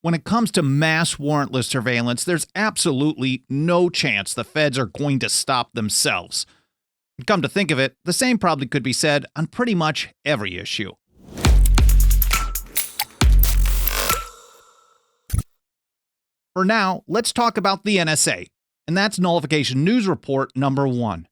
When it comes to mass warrantless surveillance, there's absolutely no chance the feds are going to stop themselves. And come to think of it, the same probably could be said on pretty much every issue. For now, let's talk about the NSA, and that's Nullification News Report number 1.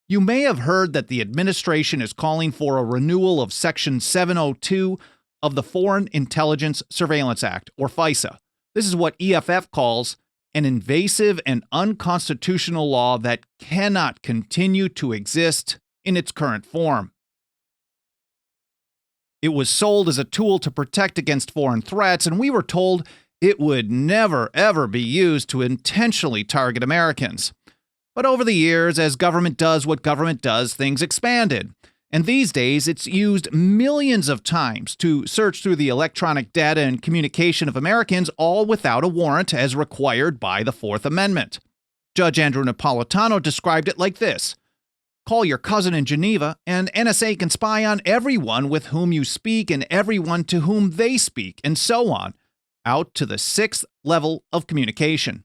You may have heard that the administration is calling for a renewal of Section 702 of the Foreign Intelligence Surveillance Act, or FISA. This is what EFF calls an invasive and unconstitutional law that cannot continue to exist in its current form. It was sold as a tool to protect against foreign threats, and we were told it would never, ever be used to intentionally target Americans. But over the years, as government does what government does, things expanded. And these days, it's used millions of times to search through the electronic data and communication of Americans, all without a warrant as required by the Fourth Amendment. Judge Andrew Napolitano described it like this: call your cousin in Geneva, and NSA can spy on everyone with whom you speak and everyone to whom they speak, and so on, out to the 6th level of communication.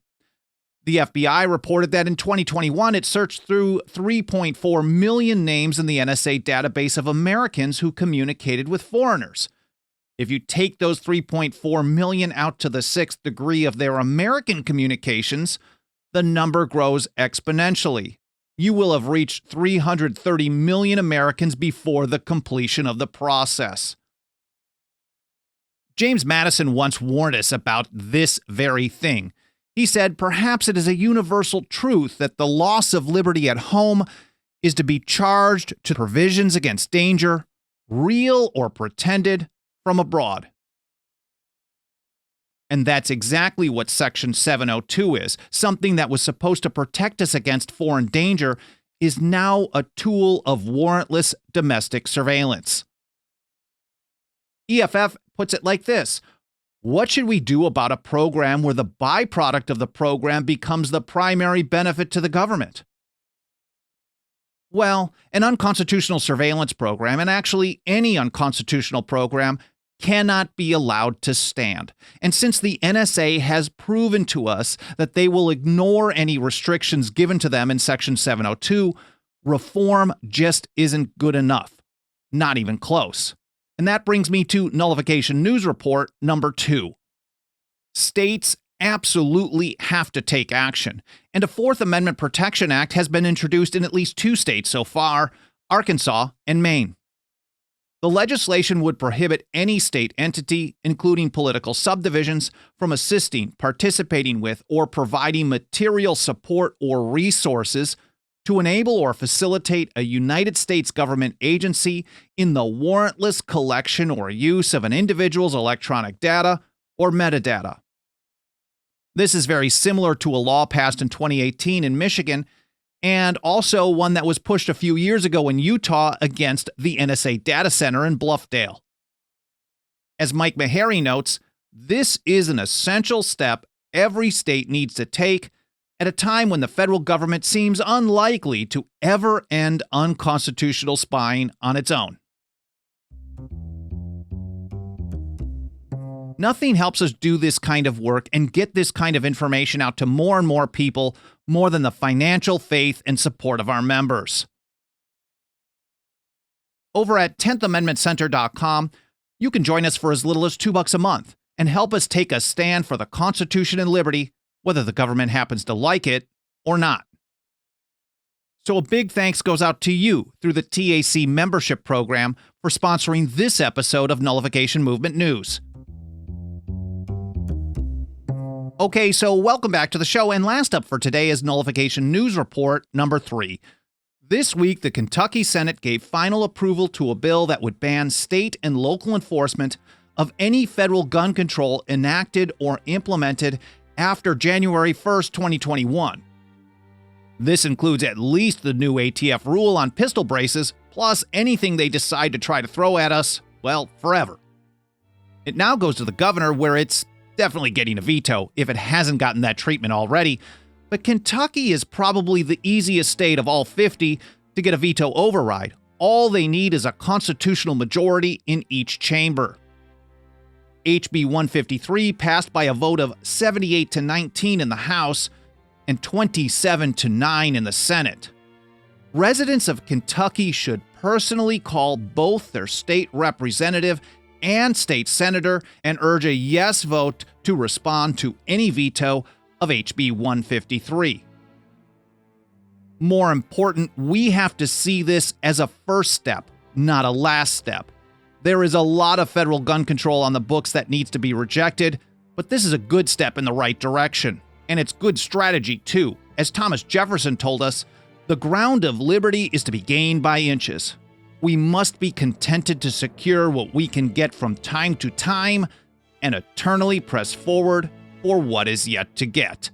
The FBI reported that in 2021, it searched through 3.4 million names in the NSA database of Americans who communicated with foreigners. If you take those 3.4 million out to the 6th degree of their American communications, the number grows exponentially. You will have reached 330 million Americans before the completion of the process. James Madison once warned us about this very thing. He said, perhaps it is a universal truth that the loss of liberty at home is to be charged to provisions against danger, real or pretended, from abroad. And that's exactly what Section 702 is. Something that was supposed to protect us against foreign danger is now a tool of warrantless domestic surveillance. EFF puts it like this: what should we do about a program where the byproduct of the program becomes the primary benefit to the government? Well, an unconstitutional surveillance program, and actually any unconstitutional program, cannot be allowed to stand. And since the NSA has proven to us that they will ignore any restrictions given to them in Section 702, reform just isn't good enough. Not even close. And that brings me to Nullification News Report number 2. States absolutely have to take action, and a Fourth Amendment Protection Act has been introduced in at least 2 states so far, Arkansas and Maine. The legislation would prohibit any state entity, including political subdivisions, from assisting, participating with, or providing material support or resources to enable or facilitate a United States government agency in the warrantless collection or use of an individual's electronic data or metadata. This is very similar to a law passed in 2018 in Michigan, and also one that was pushed a few years ago in Utah against the NSA data center in Bluffdale. As Mike Meharry notes, this is an essential step every state needs to take at a time when the federal government seems unlikely to ever end unconstitutional spying on its own. Nothing helps us do this kind of work and get this kind of information out to more and more people more than the financial faith and support of our members. Over at 10thamendmentcenter.com, you can join us for as little as $2 a month and help us take a stand for the Constitution and liberty, whether the government happens to like it or not. So a big thanks goes out to you through the TAC membership program for sponsoring this episode of Nullification Movement News. Okay, so welcome back to the show, and last up for today is Nullification News Report number 3. This week, the Kentucky Senate gave final approval to a bill that would ban state and local enforcement of any federal gun control enacted or implemented after January 1st, 2021. This includes at least the new ATF rule on pistol braces, plus anything they decide to try to throw at us, well, forever. It now goes to the governor, where it's definitely getting a veto if it hasn't gotten that treatment already, but Kentucky is probably the easiest state of all 50 to get a veto override. All they need is a constitutional majority in each chamber. HB 153 passed by a vote of 78 to 19 in the House and 27 to 9 in the Senate. Residents of Kentucky should personally call both their state representative and state senator and urge a yes vote to respond to any veto of HB 153. More important, we have to see this as a first step, not a last step. There is a lot of federal gun control on the books that needs to be rejected, but this is a good step in the right direction. And it's good strategy, too. As Thomas Jefferson told us, the ground of liberty is to be gained by inches. We must be contented to secure what we can get from time to time and eternally press forward for what is yet to get.